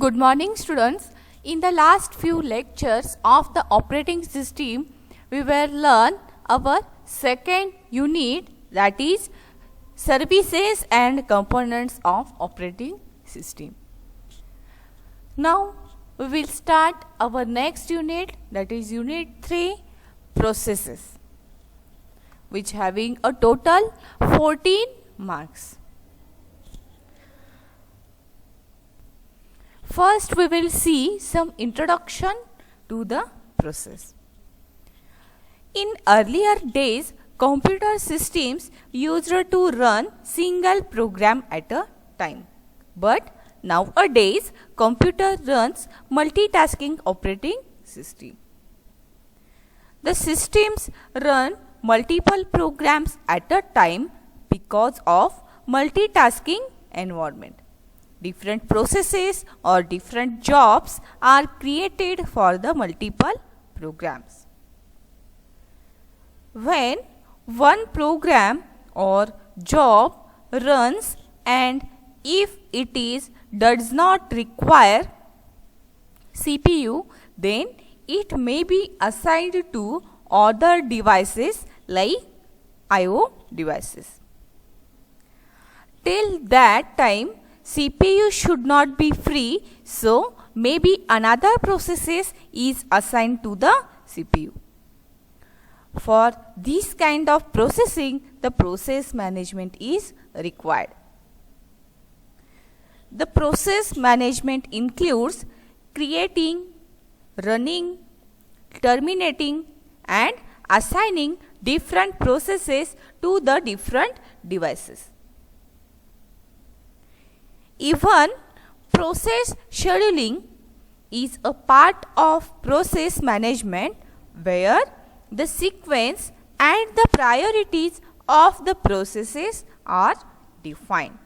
Good morning, students. In the last few lectures of the operating system, we will learn our second unit, that is services and components of operating system. Now we will start our next unit, that is unit 3, processes, which having a total 14 marks. First, we will see some introduction to the process. In earlier days, computer systems used to run single program at a time. But nowadays, computer runs multitasking operating system. The systems run multiple programs at a time because of multitasking environment. Different processes or different jobs are created for the multiple programs. When one program or job runs and if it does not require CPU, then it may be assigned to other devices like I/O devices. Till that time, CPU should not be free, so maybe another processes is assigned to the CPU. For this kind of processing, the process management is required. The process management includes creating, running, terminating and assigning different processes to the different devices. Even process scheduling is a part of process management where the sequence and the priorities of the processes are defined.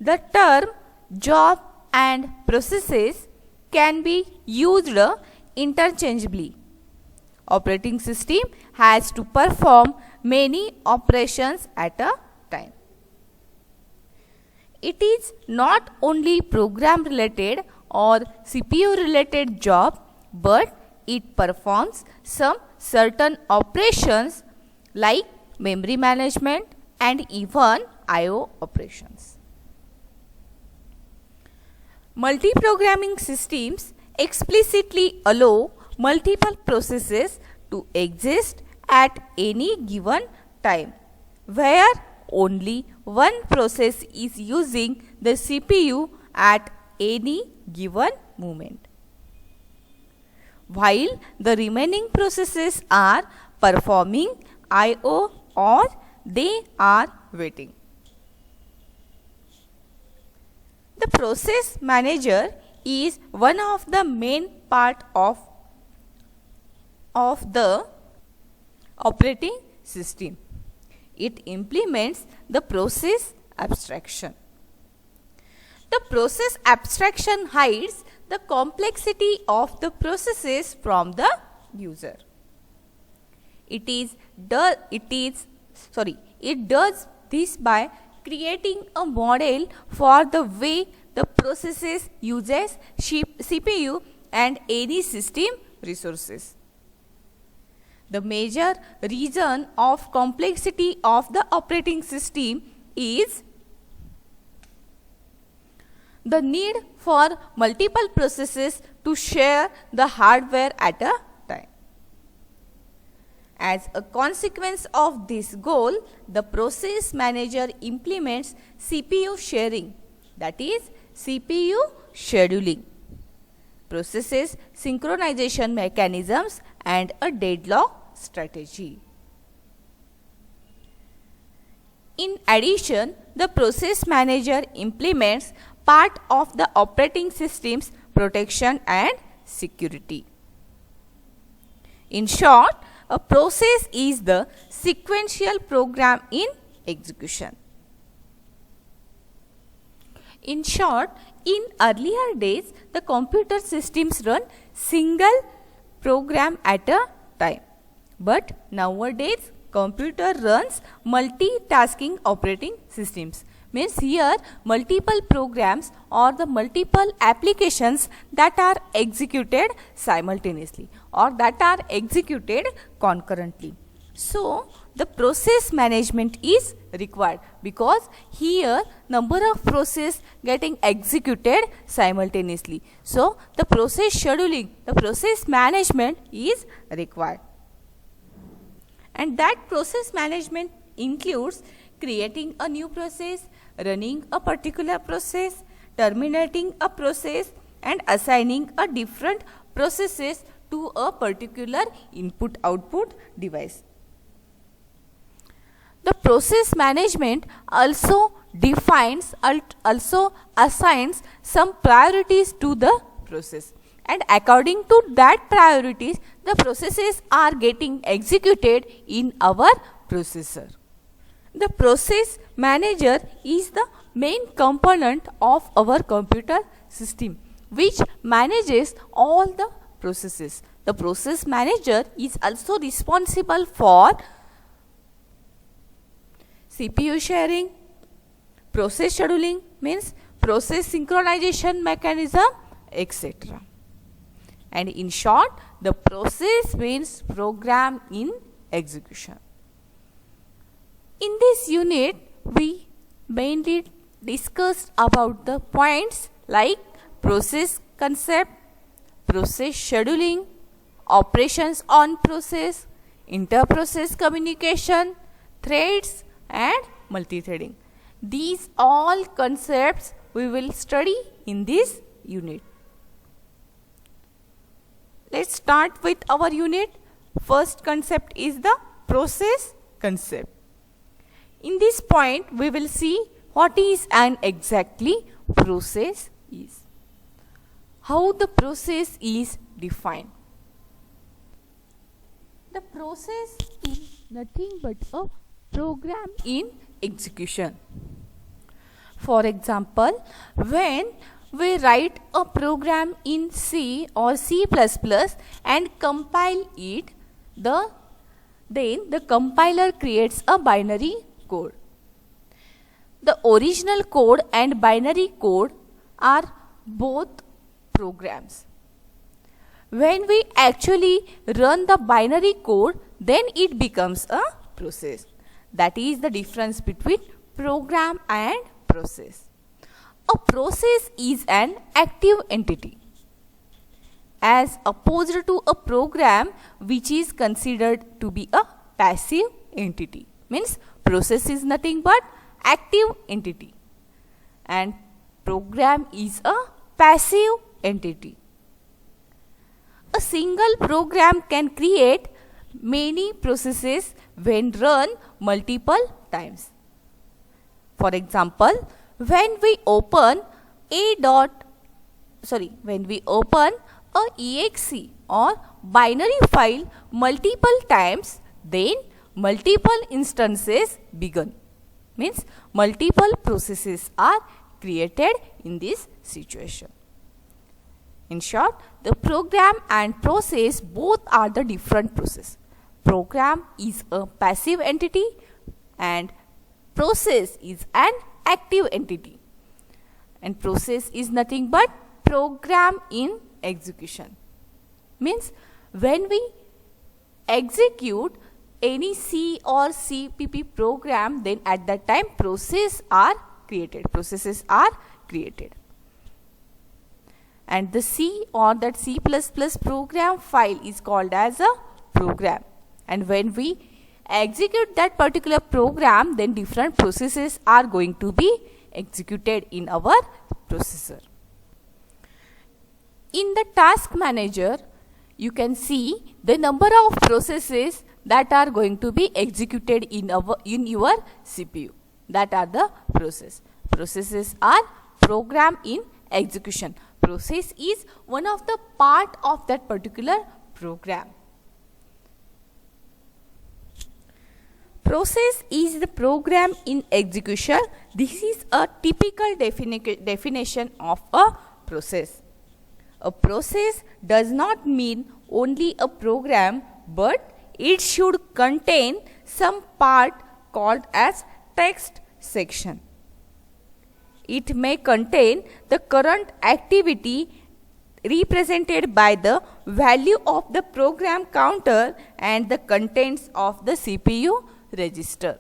The term job and processes can be used interchangeably. Operating system has to perform many operations at a time. It is not only program related or CPU related job, but it performs some certain operations like memory management and even I/O operations. Multi-programming systems explicitly allow multiple processes to exist at any given time, where only one process is using the CPU at any given moment, while the remaining processes are performing I/O or they are waiting. The process manager is one of the main part of the operating system. It implements the process abstraction. The process abstraction hides the complexity of the processes from the user. It does this by creating a model for the way the processes uses CPU and any system resources. The major reason of complexity of the operating system is the need for multiple processes to share the hardware at a time. As a consequence of this goal, the process manager implements CPU sharing, that is CPU scheduling, processes synchronization mechanisms and a deadlock strategy. In addition, the process manager implements part of the operating system's protection and security. In short, a process is the sequential program in execution. In short, in earlier days, the computer systems run single program at a time. But nowadays, computer runs multitasking operating systems Means here multiple programs or the multiple applications that are executed simultaneously or that are executed concurrently. So the process management is required because here number of process getting executed simultaneously. So the process scheduling, the process management is required. And that process management includes creating a new process, running a particular process, terminating a process, and assigning a different processes to a particular input-output device. The process management also assigns some priorities to the process, and according to that priorities, the processes are getting executed in our processor. The process manager is the main component of our computer system which manages all the processes. The process manager is also responsible for CPU sharing, process scheduling means process synchronization mechanism, etc. And in short, the process means program in execution. In this unit, we mainly discussed about the points like process concept, process scheduling, operations on process, inter-process communication, threads and multi-threading. These all concepts we will study in this unit. Let's start with our unit. First concept is the process concept. In this point, we will see what is an exactly process is. How the process is defined. The process is nothing but a program in execution. For example, when we write a program in C or C++ and compile it, then the compiler creates a binary code. The original code and binary code are both programs. When we actually run the binary code, then it becomes a process. That is the difference between program and process. A process is an active entity as opposed to a program which is considered to be a passive entity. Means process is nothing but active entity and program is a passive entity. A single program can create many processes when run multiple times. For example, when we open a exe or binary file multiple times, then multiple instances begin. Means multiple processes are created in this situation. In short, the program and process both are the different process. Program is a passive entity and process is an active entity. And process is nothing but program in execution. Means when we execute any C or CPP program, then at that time processes are created. And the C or that C++ program file is called as a program. And when we execute that particular program, then different processes are going to be executed in our processor. In the task manager, you can see the number of processes that are going to be executed in your CPU. That are the process. Processes are program in execution. Process is one of the part of that particular program. Process is the program in execution. This is a typical definition of a process. A process does not mean only a program, but it should contain some part called as text section. it may contain the current activity represented by the value of the program counter and the contents of the CPU register.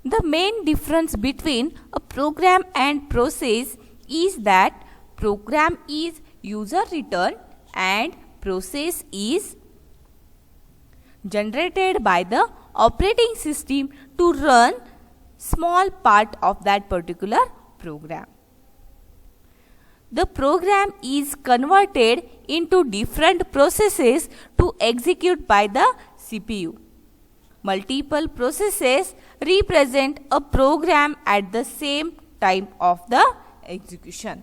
The main difference between a program and process is that program is user written and process is generated by the operating system to run small part of that particular program. The program is converted into different processes to execute by the CPU. Multiple processes represent a program at the same time of the execution.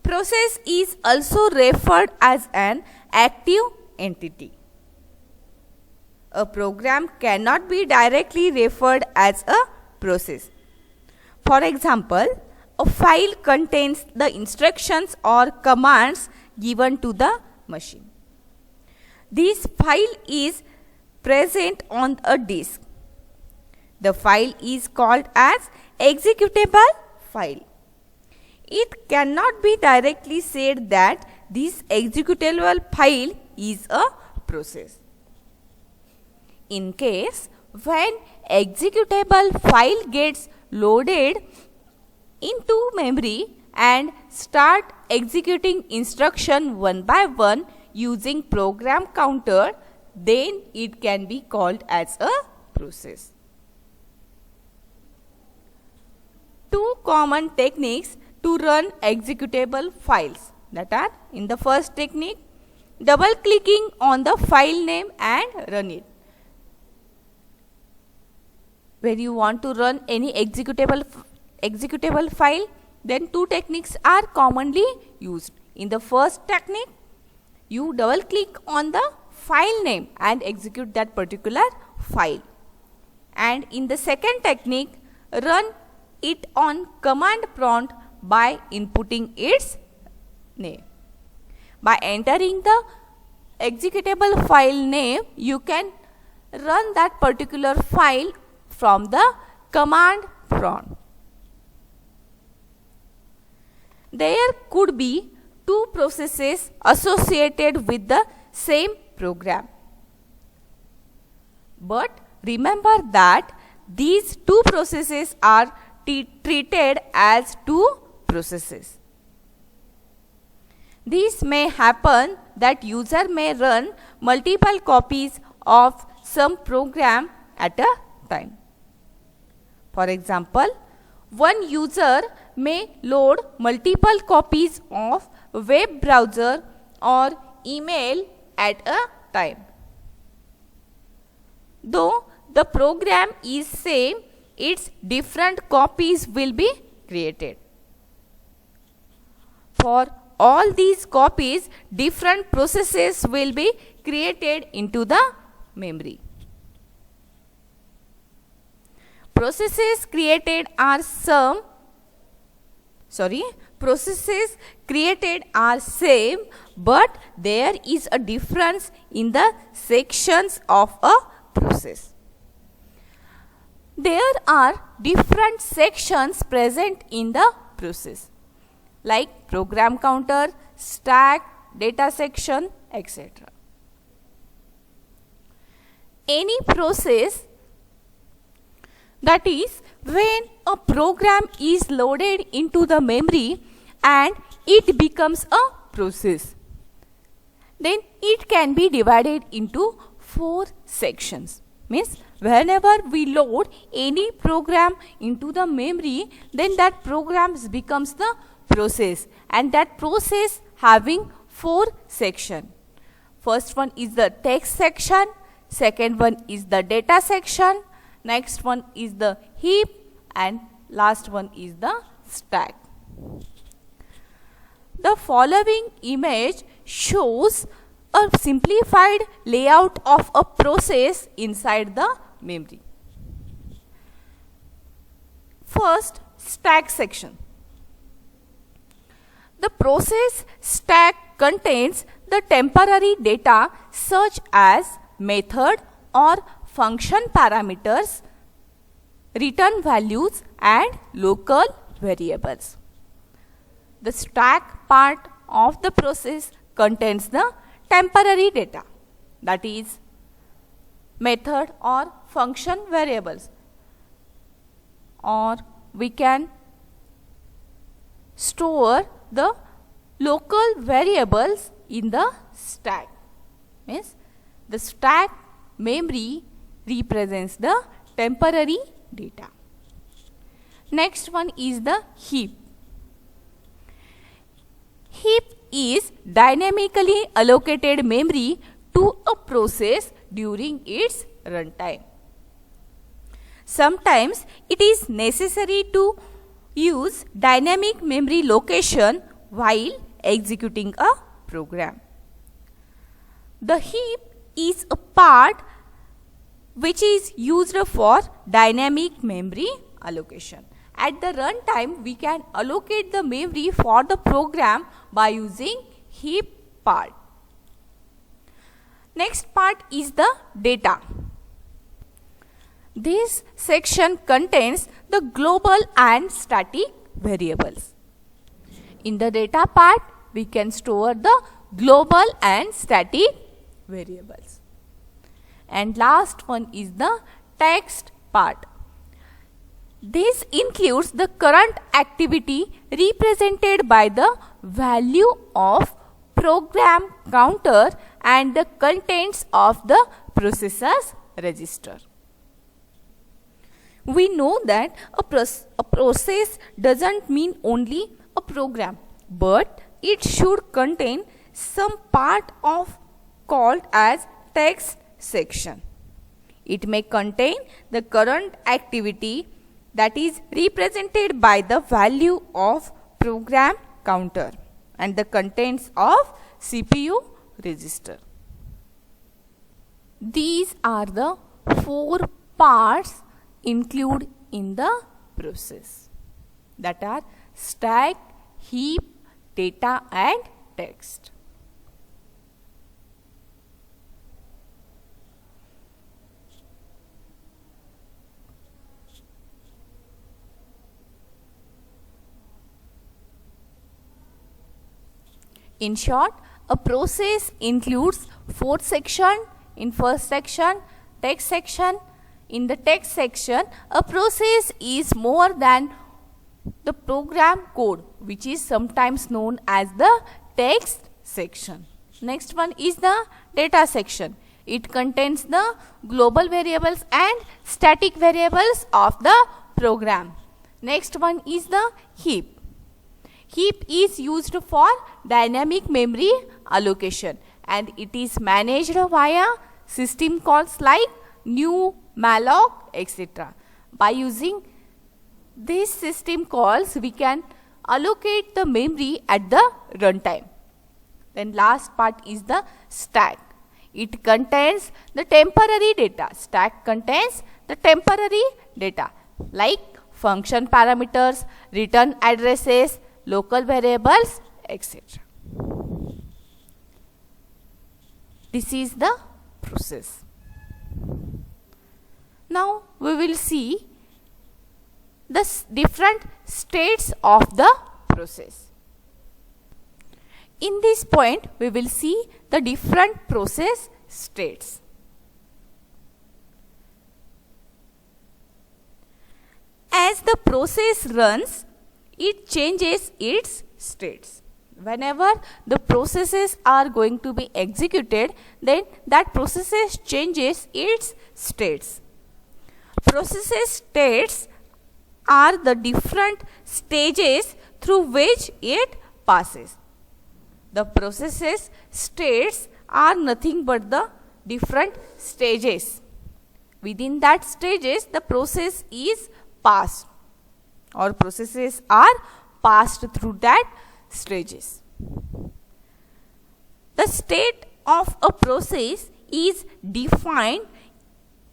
Process is also referred as an active entity. A program cannot be directly referred as a process. For example, a file contains the instructions or commands given to the machine. This file is present on a disk. The file is called as executable file. It cannot be directly said that this executable file is a process. In case when executable file gets loaded into memory and start executing instruction one by one using program counter, then it can be called as a process. Two common techniques to run executable files, that are, in the first technique, double clicking on the file name and run it. When you want to run any executable file, then two techniques are commonly used. In the first technique, you double click on the file name and execute that particular file. And in the second technique, run it on command prompt by inputting its name. By entering the executable file name, you can run that particular file from the command prompt. There could be two processes associated with the same program. But remember that these two processes are treated as two processes. This may happen that user may run multiple copies of some program at a time. For example, one user may load multiple copies of web browser or email at a time. Though the program is same, its different copies will be created. For all these copies, different processes will be created into the memory. Processes created are same, but there is a difference in the sections of a process. There are different sections present in the process, like program counter, stack, data section, etc. Any process, that is, when a program is loaded into the memory and it becomes a process, then it can be divided into 4 sections. Means whenever we load any program into the memory, then that program becomes the process, and that process having 4 sections. First one is the text section, second one is the data section, next one is the heap, and last one is the stack. The following image shows a simplified layout of a process inside the memory. First, stack section. The process stack contains the temporary data such as method or function parameters return values and local variables. The stack part of the process contains the temporary data, that is method or function variables, or we can store the local variables in the stack. Means the stack memory represents the temporary data. Next one is the heap. Heap is dynamically allocated memory to a process during its runtime. Sometimes it is necessary to use dynamic memory location while executing a program. The heap is a part which is used for dynamic memory allocation. At the runtime, we can allocate the memory for the program by using heap part. Next part is the data. This section contains the global and static variables. In the data part, we can store the global and static variables. And last one is the text part. This includes the current activity represented by the value of program counter and the contents of the processor's register. We know that a process doesn't mean only a program, but it should contain some part of called as text section. It may contain the current activity that is represented by the value of program counter and the contents of CPU register. These are the 4 parts included in the process, that are stack, heap, data and text. In short, a process includes 4 sections. In first section, text section. In the text section, a process is more than the program code, which is sometimes known as the text section. Next one is the data section. It contains the global variables and static variables of the program. Next one is the heap. Heap is used for dynamic memory allocation and it is managed via system calls like new, malloc, etc. By using these system calls, we can allocate the memory at the runtime. Then last part is the stack. It contains the temporary data. Stack contains the temporary data like function parameters, return addresses, local variables, etc. This is the process. Now we will see the different states of the process. In this point, we will see the different process states. As the process runs, it changes its states. Whenever the processes are going to be executed, then that processes changes its states. Processes states are the different stages through which it passes. The processes states are nothing but the different stages. Within that stages, the process is passed, or processes are passed through that stages. The state of a process is defined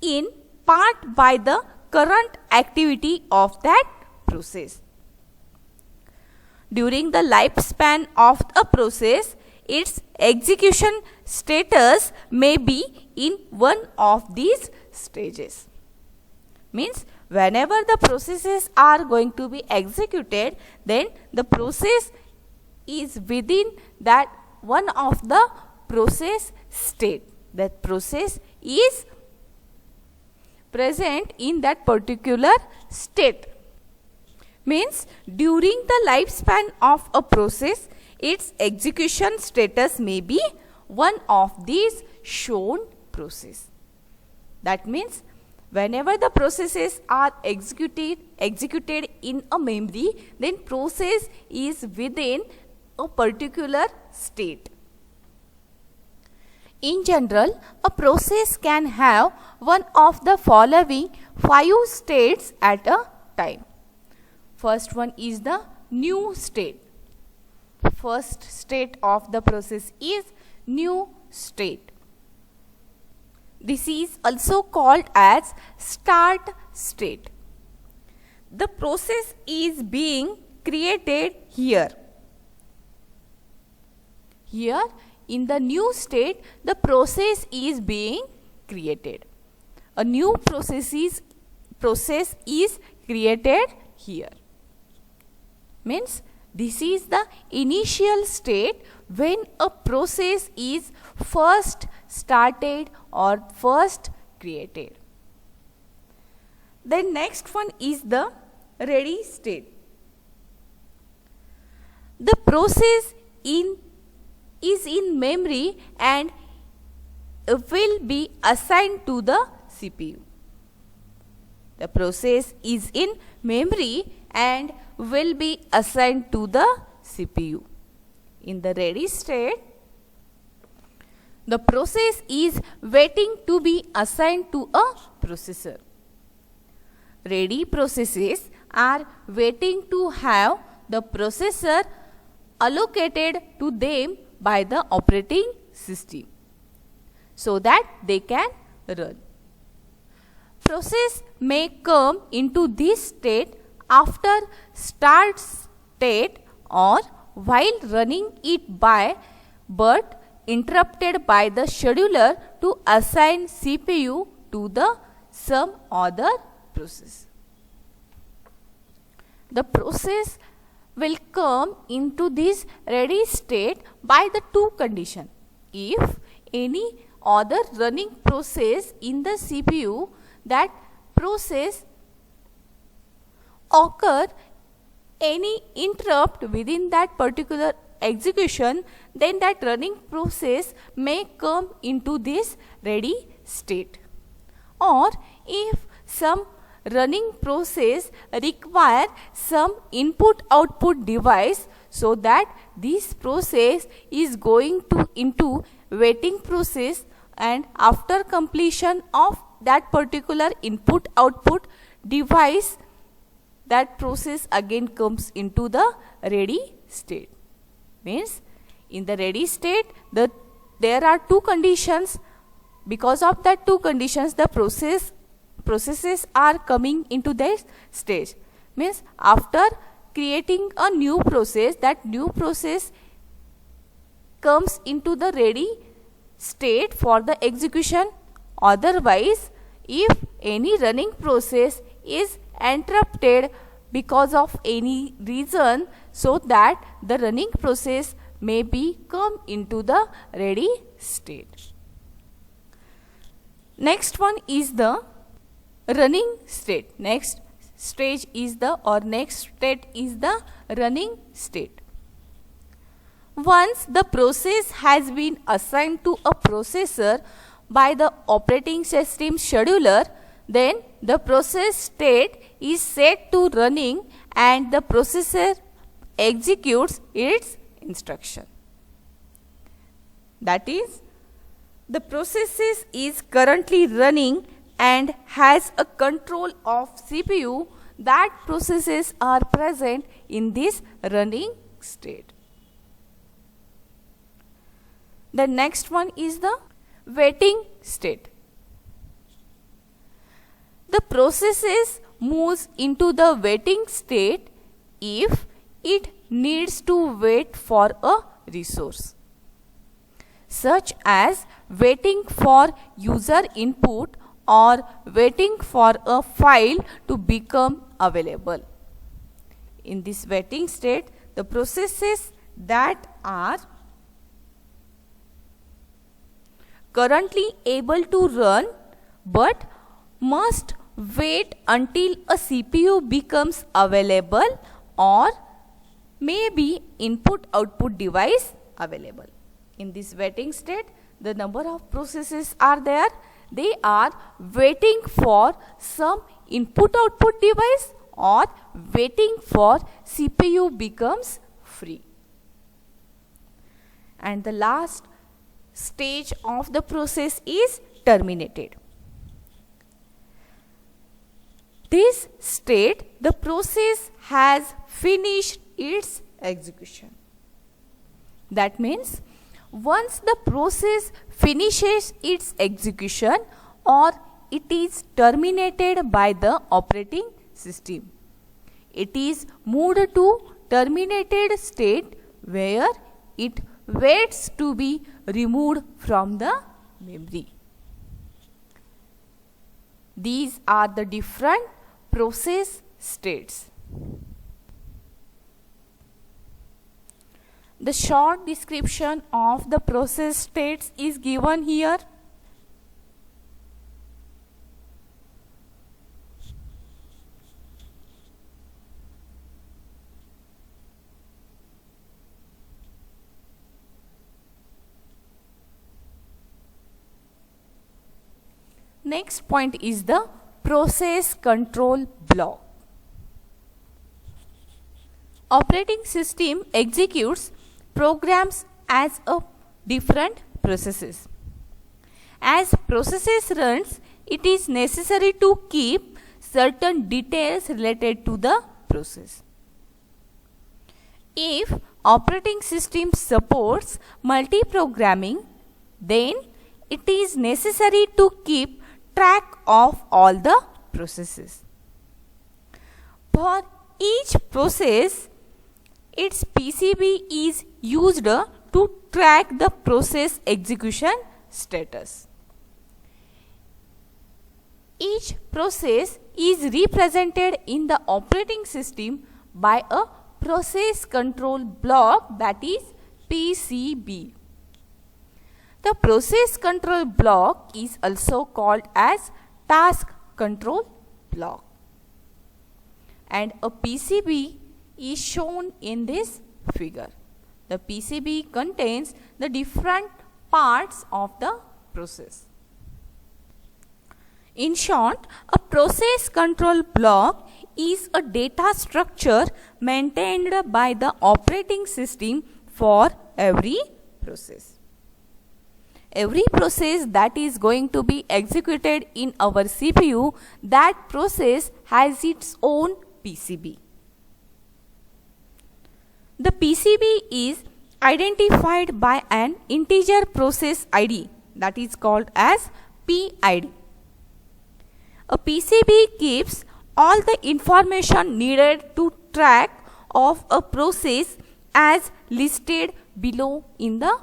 in part by the current activity of that process. During the lifespan of a process, its execution status may be in one of these stages. Means whenever the processes are going to be executed, then the process is within that one of the process state. That process is present in that particular state. Means during the lifespan of a process, its execution status may be one of these shown process. That means whenever the processes are executed in a memory, then process is within a particular state. In general, a process can have one of the following 5 states at a time. First one is the new state. First state of the process is new state. This is also called as start state. The process is being created here. Here in the new state, the process is being created. A new process is created here. Means this is the initial state when a process is first started or first created. Then next one is the ready state. The process is in memory and will be assigned to the CPU. The process is in memory and will be assigned to the CPU. In the ready state, the process is waiting to be assigned to a processor. Ready processes are waiting to have the processor allocated to them by the operating system so that they can run. Process may come into this state after start state or while running it by but interrupted by the scheduler to assign CPU to the some other process. The process will come into this ready state by the two conditions. If any other running process in the CPU, that process occur any interrupt within that particular execution, then that running process may come into this ready state. Or if some running process require some input output device, so that this process is going to into waiting process, and after completion of that particular input output device, that process again comes into the ready state. Means in the ready state, there are two conditions. Because of that two conditions, the processes are coming into this stage. Means after creating a new process, that new process comes into the ready state for the execution. Otherwise, if any running process is interrupted because of any reason, so that the running process may be come into the ready state. Next one is the running state. Next stage is the next state is the running state. Once the process has been assigned to a processor by the operating system scheduler, then the process state is set to running and the processor executes its instruction. That is, the process is currently running and has a control of CPU. That processes are present in this running state. The next one is the waiting state. The processes moves into the waiting state if it needs to wait for a resource, such as waiting for user input or waiting for a file to become available. In this waiting state, the processes that are currently able to run but must wait until a CPU becomes available or maybe input-output device available. In this waiting state, the number of processes are there. They are waiting for some input-output device or waiting for CPU becomes free. And the last stage of the process is terminated. This state, the process has finished its execution. That means once the process finishes its execution or it is terminated by the operating system, it is moved to terminated state where it waits to be removed from the memory. These are the different process states. The short description of the process states is given here. Next point is the process control block. Operating system executes programs as a different processes. As processes runs, it is necessary to keep certain details related to the process. If operating system supports multi-programming, then it is necessary to keep track of all the processes. For each process, its PCB is used to track the process execution status. Each process is represented in the operating system by a process control block, that is PCB. The process control block is also called as task control block. And a PCB is shown in this figure. The PCB contains the different parts of the process. In short, a process control block is a data structure maintained by the operating system for every process. Every process that is going to be executed in our CPU, that process has its own PCB. The PCB is identified by an integer process ID, that is called as PID. A PCB keeps all the information needed to track of a process as listed below in the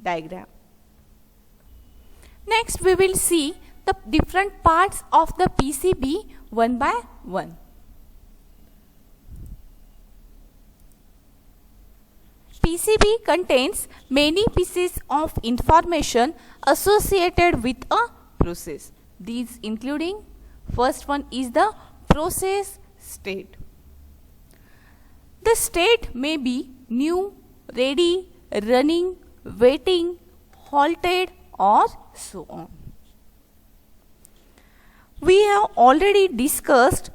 diagram. Next, we will see the different parts of the PCB one by one. PCB contains many pieces of information associated with a process. These including, first one is the process state. The state may be new, ready, running, waiting, halted, or so on. We have already discussed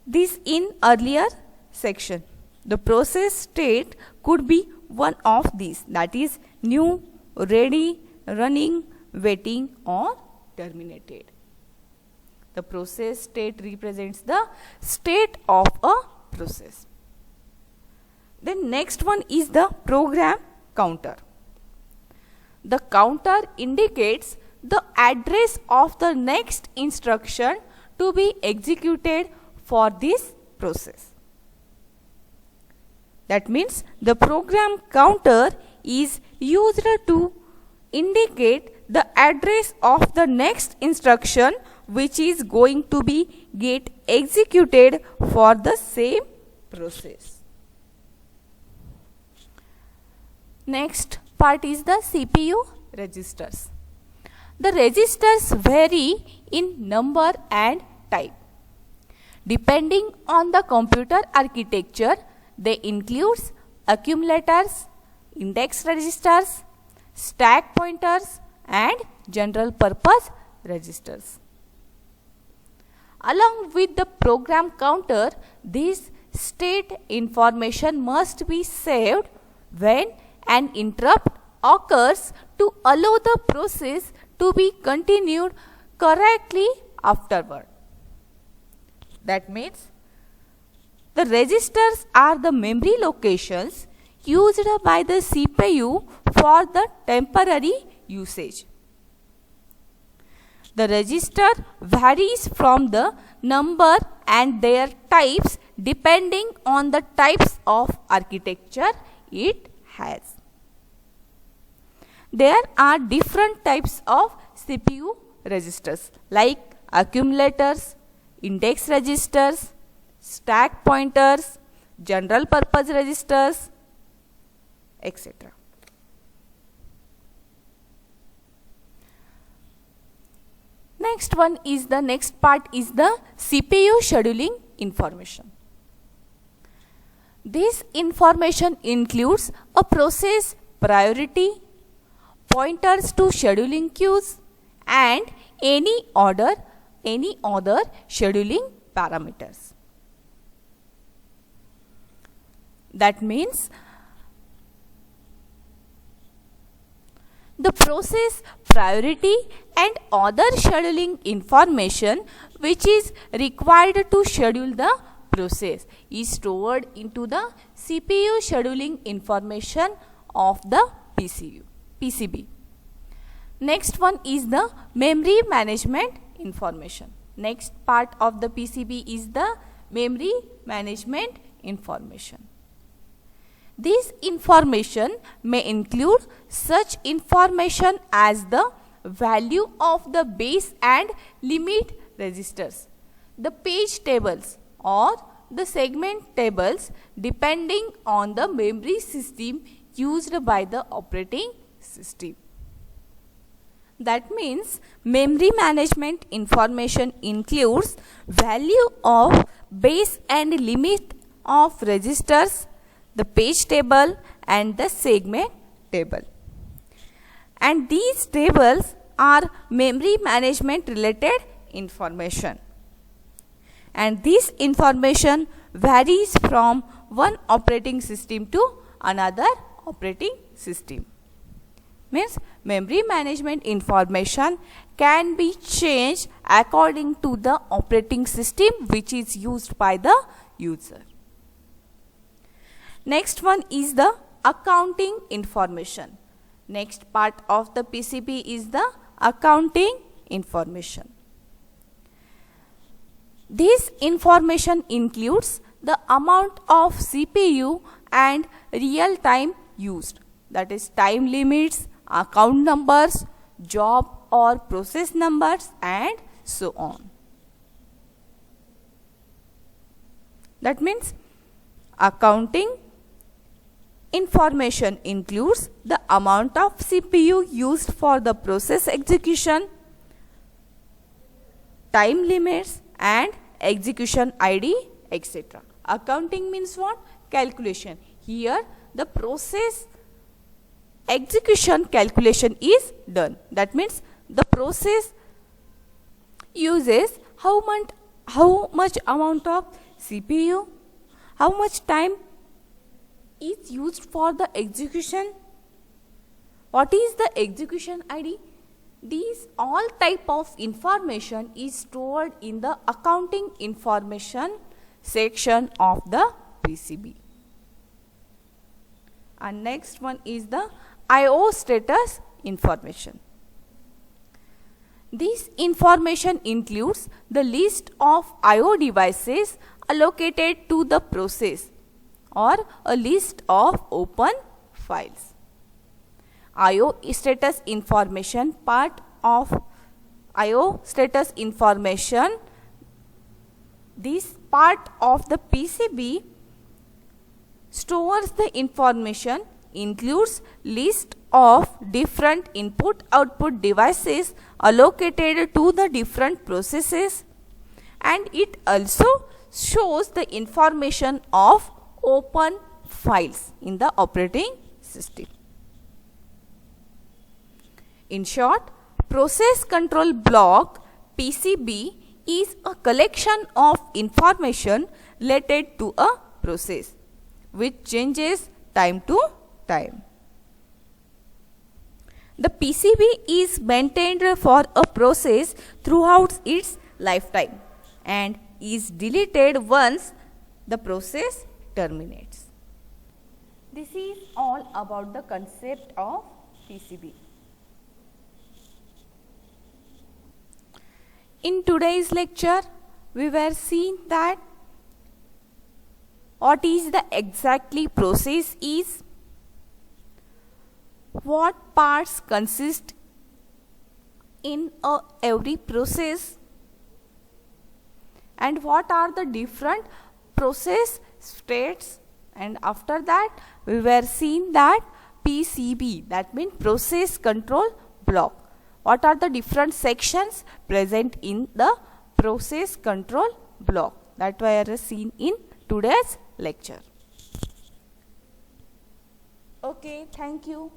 this in earlier section. The process state could be one of these, that is new, ready, running, waiting, or terminated. The process state represents the state of a process. The next one is the program counter. The counter indicates the address of the next instruction to be executed for this process. That means the program counter is used to indicate the address of the next instruction which is going to be get executed for the same process. Next part is the CPU registers. The registers vary in number and type. Depending on the computer architecture, they include accumulators, index registers, stack pointers and general purpose registers. Along with the program counter, this state information must be saved when an interrupt occurs to allow the process to be continued correctly afterward. That means the registers are the memory locations used by the CPU for the temporary usage. The register varies from the number and their types depending on the types of architecture it has. There are different types of CPU registers like accumulators, index registers, stack pointers, general purpose registers, etc. Next part is the CPU scheduling information. This information includes a process priority, pointers to scheduling queues and any other scheduling parameters. That means the process priority and other scheduling information which is required to schedule the process is stored into the CPU scheduling information of the PCB. Next one is the memory management information. Next part of the PCB is the memory management information. This information may include such information as the value of the base and limit registers, the page tables or the segment tables depending on the memory system used by the operating system. That means memory management information includes value of base and limit of registers, the page table and the segment table. And these tables are memory management related information. And this information varies from one operating system to another operating system. Means memory management information can be changed according to the operating system which is used by the user. Next one is the accounting information. Next part of the PCB is the accounting information. This information includes the amount of CPU and real time used, that is time limits, account numbers, job or process numbers and so on. That means accounting information includes the amount of CPU used for the process execution, time limits and execution ID, etc. Accounting means what? Calculation. Here the process execution calculation is done. That means the process uses how much amount of CPU, how much time is used for the execution, what is the execution ID. These all type of information is stored in the accounting information section of the PCB. And next one is the I/O status information. This information includes the list of I/O devices allocated to the process or a list of open files. IO status information. Part of IO status information, this part of the PCB stores the information, includes list of different input output devices allocated to the different processes, and it also shows the information of open files in the operating system. In short, process control block PCB is a collection of information related to a process which changes time to time. The PCB is maintained for a process throughout its lifetime and is deleted once the process terminates. This is all about the concept of PCB. In today's lecture, we were seeing that what is the exactly process is, what parts consist in every process, and what are the different process states, and after that we were seeing that PCB, that means process control block. What are the different sections present in the process control block? That were seen in today's lecture. Okay, thank you.